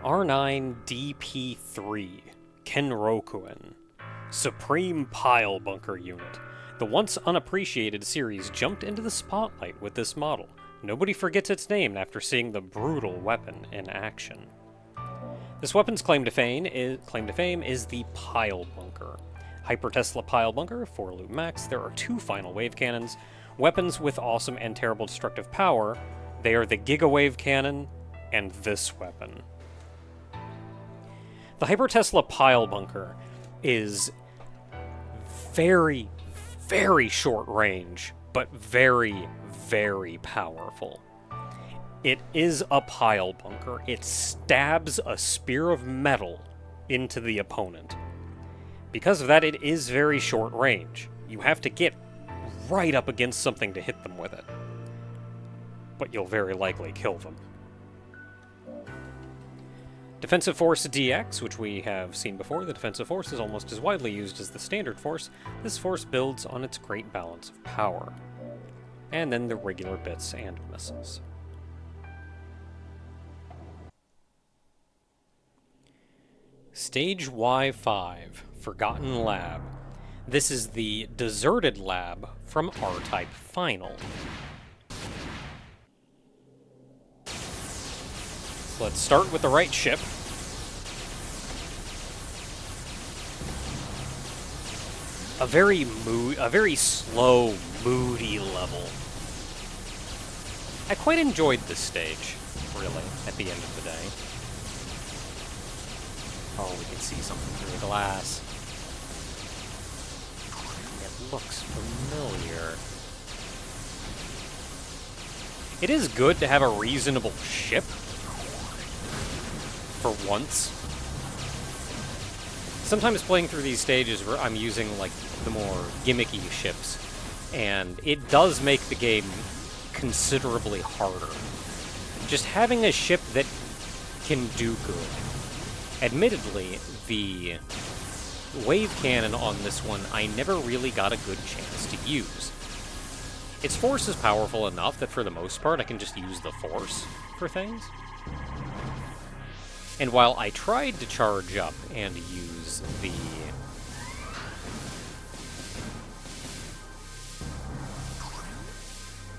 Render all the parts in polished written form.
R9DP3, Kenrokuen, Supreme Pile Bunker Unit. The once unappreciated series jumped into the spotlight with this model. Nobody forgets its name after seeing the brutal weapon in action. This weapon's claim to fame is the Pile Bunker. Hyper Tesla Pile Bunker, 4 loop max. There are 2 final wave cannons. Weapons with awesome and terrible destructive power. They are the Giga Wave Cannon and this weapon. The Hyper Tesla Pile Bunker is very, very short range, but very, very powerful. It is a pile bunker. It stabs a spear of metal into the opponent. Because of that, it is very short range. You have to get right up against something to hit them with it. But you'll very likely kill them. Defensive Force DX, which we have seen before. The Defensive Force is almost as widely used as the Standard Force. This force builds on its great balance of power. And then the regular bits and missiles. Stage Y5, Forgotten Lab. This is the deserted lab from R-Type Final. Let's start with the right ship. A very slow, moody level. I quite enjoyed this stage, really, at the end of the day. Oh, we can see something through the glass. It looks familiar. It is good to have a reasonable ship. For once. Sometimes playing through these stages where I'm using, like, the more gimmicky ships, and it does make the game considerably harder. Just having a ship that can do good. Admittedly, the wave cannon on this one I never really got a good chance to use. Its force is powerful enough that for the most part I can just use the force for things. And while I tried to charge up and use the...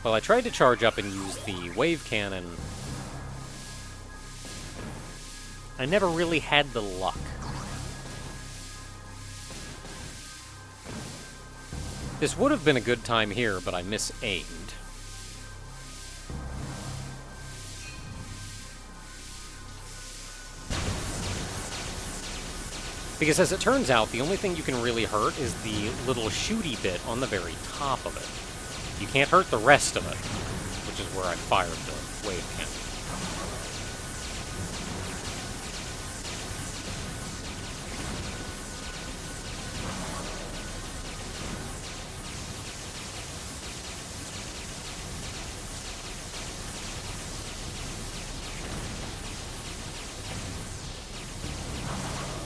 While I tried to charge up and use the wave cannon, I never really had the luck. This would have been a good time here, but I misaimed. Because as it turns out, the only thing you can really hurt is the little shooty bit on the very top of it. You can't hurt the rest of it, which is where I fired the wave cannon.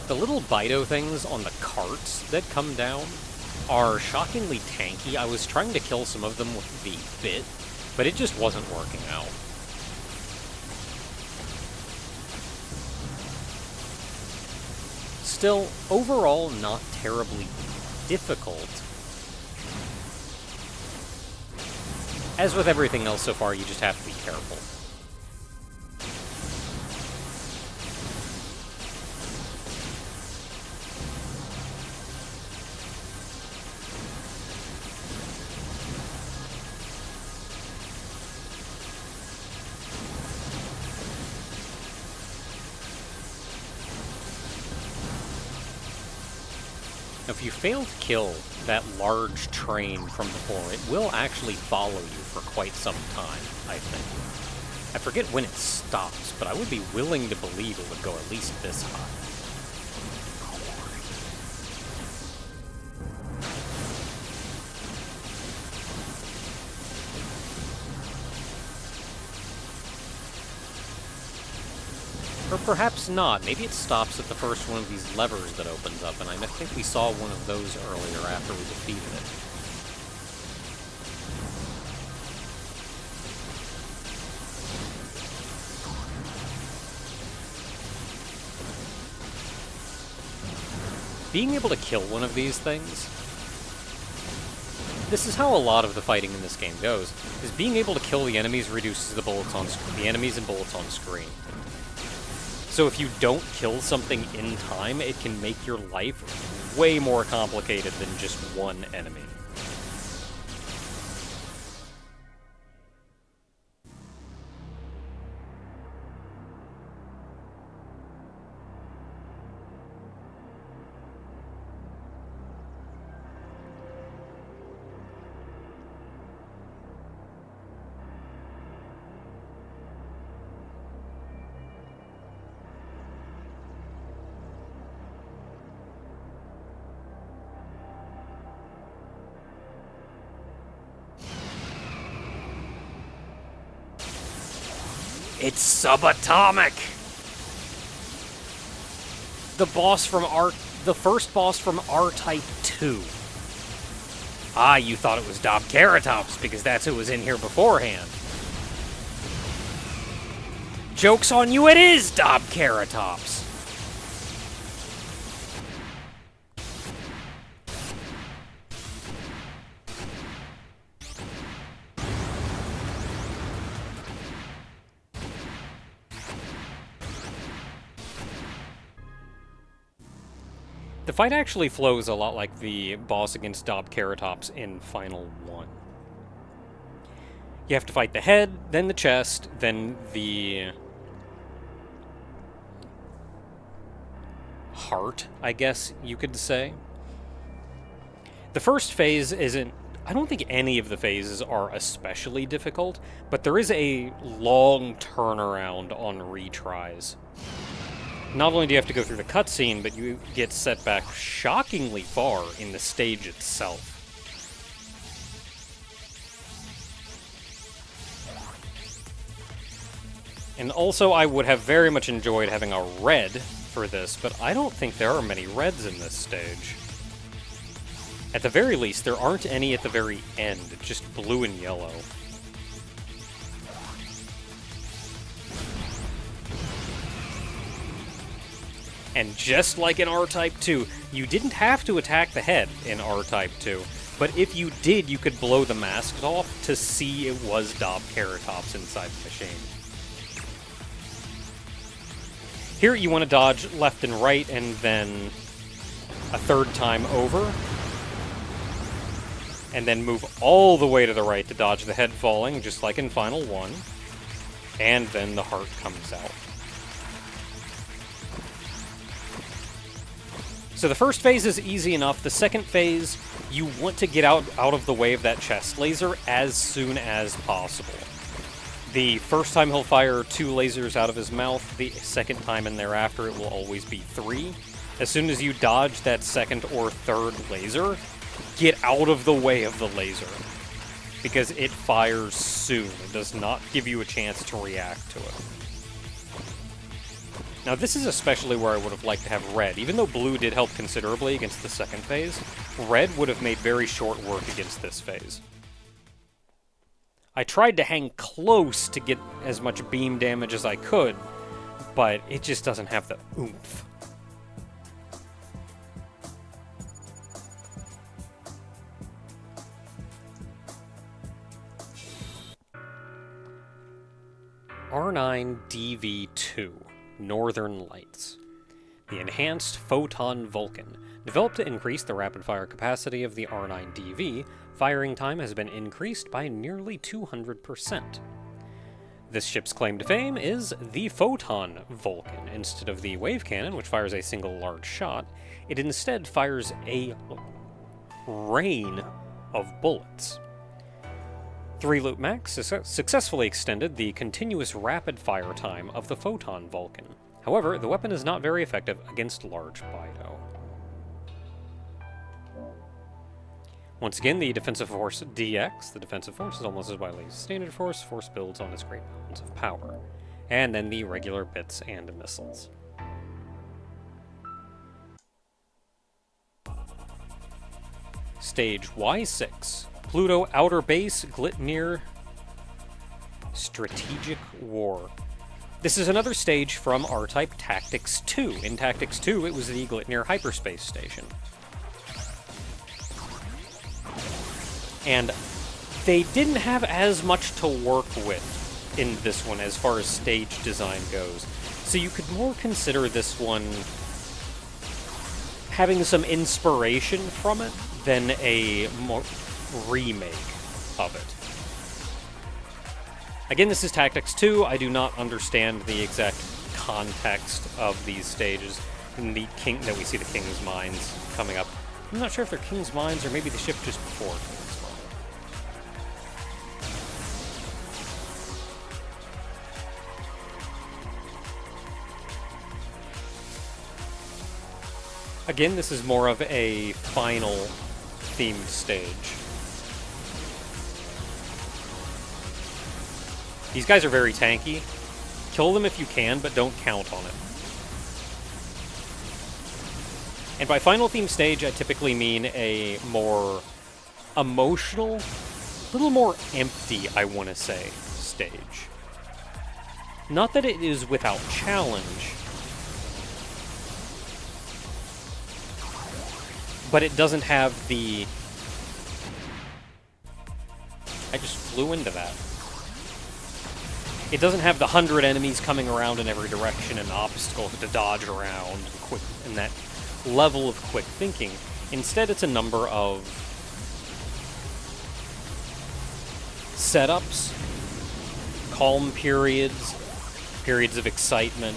The little Bido things on the carts that come down are shockingly tanky. I was trying to kill some of them with the bit, but it just wasn't working out. Still, overall, not terribly difficult. As with everything else so far, you just have to be careful. If you fail to kill that large train from before, it will actually follow you for quite some time, I think. I forget when it stops, but I would be willing to believe it would go at least this high. Or perhaps not. Maybe it stops at the first one of these levers that opens up, and I think we saw one of those earlier after we defeated it. being able to kill one of these things, this is how a lot of the fighting in this game goes, is being able to kill the enemies reduces the enemies and bullets on screen. So if you don't kill something in time, it can make your life way more complicated than just one enemy. It's subatomic! The first boss from R-Type 2. Ah, you thought it was Do-Ceratops because that's who was in here beforehand. Joke's on you, it is Do-Ceratops! The fight actually flows a lot like the boss against Do-Ceratops in Final 1. You have to fight the head, then the chest, then the heart, I guess you could say. The first phase isn't... I don't think any of the phases are especially difficult, but there is a long turnaround on retries. Not only do you have to go through the cutscene, but you get set back shockingly far in the stage itself. And also, I would have very much enjoyed having a red for this, but I don't think there are many reds in this stage. At the very least, there aren't any at the very end, just blue and yellow. And just like in R-Type 2, you didn't have to attack the head in R-Type 2, but if you did, you could blow the mask off to see it was Do-Ceratops inside the machine. Here you want to dodge left and right, and then a third time over, and then move all the way to the right to dodge the head falling, just like in Final 1, and then the heart comes out. So the first phase is easy enough. The second phase, you want to get out of the way of that chest laser as soon as possible. The first time he'll fire 2 lasers out of his mouth. The second time and thereafter it will always be 3. As soon as you dodge that second or third laser, get out of the way of the laser. Because it fires soon. It does not give you a chance to react to it. Now, this is especially where I would have liked to have red. Even though blue did help considerably against the second phase, red would have made very short work against this phase. I tried to hang close to get as much beam damage as I could, but it just doesn't have the oomph. R9-DV2. Northern Lights. The Enhanced Photon Vulcan. Developed to increase the rapid-fire capacity of the R9DV, firing time has been increased by nearly 200%. This ship's claim to fame is the Photon Vulcan. Instead of the wave cannon, which fires a single large shot, it instead fires a rain of bullets. 3-Loop Max successfully extended the continuous rapid fire time of the Photon Vulcan. However, the weapon is not very effective against large Bido. Once again, the Defensive Force DX. The Defensive Force is almost as widely as Standard Force. Force builds on its great balance of power. And then the regular bits and missiles. Stage Y6. Pluto Outer Base, Glitnir, Strategic War. This is another stage from R-Type Tactics 2. In Tactics 2, it was the Glitnir Hyperspace Station. And they didn't have as much to work with in this one as far as stage design goes. So you could more consider this one having some inspiration from it than a more remake of it. Again, this is Tactics 2. I do not understand the exact context of these stages. In the that we see the King's Mines coming up. I'm not sure if they're King's Mines or maybe the ship just before King's Mines. Again, this is more of a final themed stage. These guys are very tanky. Kill them if you can, but don't count on it. And by final theme stage, I typically mean a more emotional, a little more empty, I want to say, stage. Not that it is without challenge, but it doesn't have the... I just flew into that. It doesn't have the 100 enemies coming around in every direction and obstacles to dodge around and that level of quick thinking. Instead, it's a number of setups, calm periods, periods of excitement.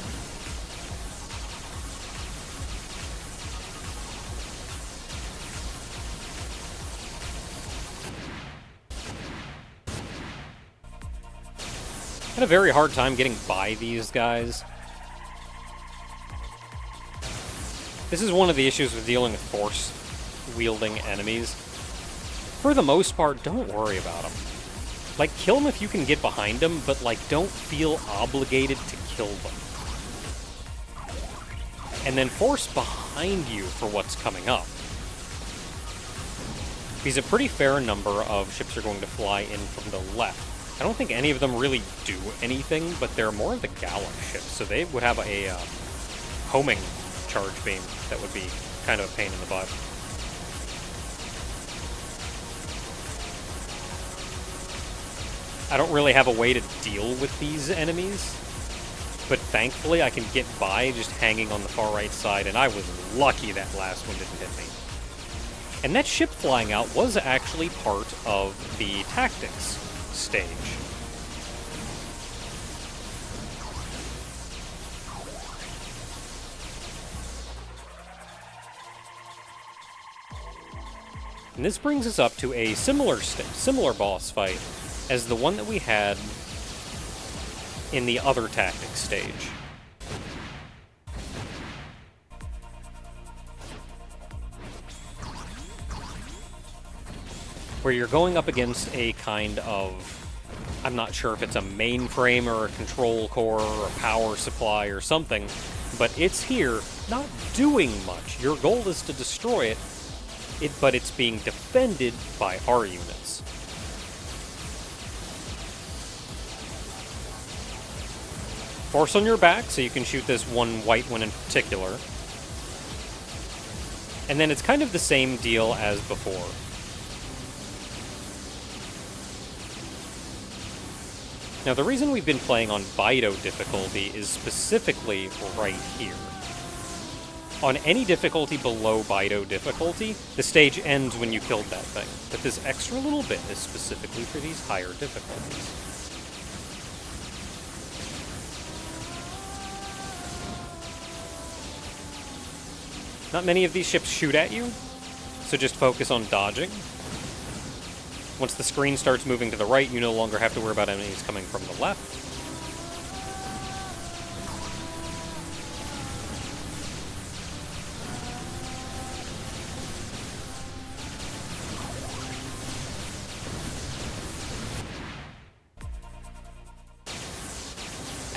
I had a very hard time getting by these guys. This is one of the issues with dealing with force-wielding enemies. For the most part, don't worry about them. Like, kill them if you can get behind them, but, like, don't feel obligated to kill them. And then force behind you for what's coming up. Because a pretty fair number of ships are going to fly in from the left. I don't think any of them really do anything, but they're more of the Gallic ships, so they would have a homing charge beam that would be kind of a pain in the butt. I don't really have a way to deal with these enemies, but thankfully I can get by just hanging on the far right side, and I was lucky that last one didn't hit me. And that ship flying out was actually part of the tactics stage. And this brings us up to a similar boss fight as the one that we had in the other tactics stage. Where you're going up against a kind of, I'm not sure if it's a mainframe or a control core or a power supply or something, but it's here, not doing much. Your goal is to destroy it, but it's being defended by our units. Force on your back, so you can shoot this one white one in particular. And then it's kind of the same deal as before. Now, the reason we've been playing on Bido difficulty is specifically right here. On any difficulty below Bido difficulty, the stage ends when you killed that thing. But this extra little bit is specifically for these higher difficulties. Not many of these ships shoot at you, so just focus on dodging. Once the screen starts moving to the right, you no longer have to worry about enemies coming from the left.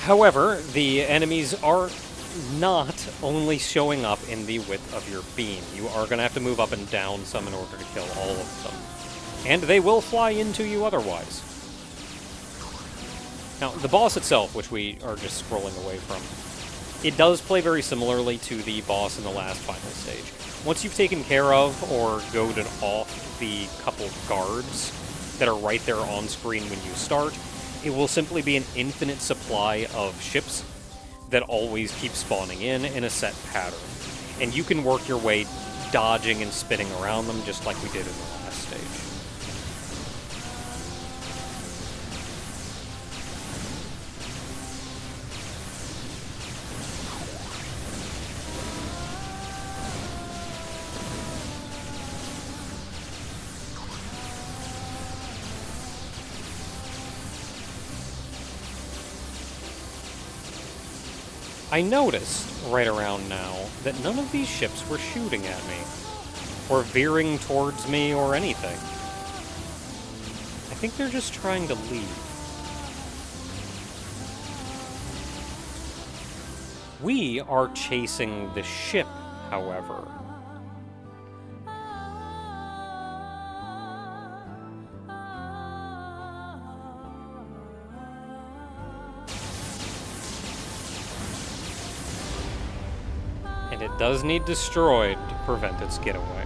However, the enemies are not only showing up in the width of your beam. You are going to have to move up and down some in order to kill all of them. And they will fly into you otherwise. Now, the boss itself, which we are just scrolling away from, it does play very similarly to the boss in the last final stage. Once you've taken care of or goaded off the couple guards that are right there on screen when you start, it will simply be an infinite supply of ships that always keep spawning in a set pattern. And you can work your way dodging and spinning around them just like we did in the last stage. I noticed, right around now, that none of these ships were shooting at me, or veering towards me, or anything. I think they're just trying to leave. We are chasing the ship, however. And it does need destroyed to prevent its getaway.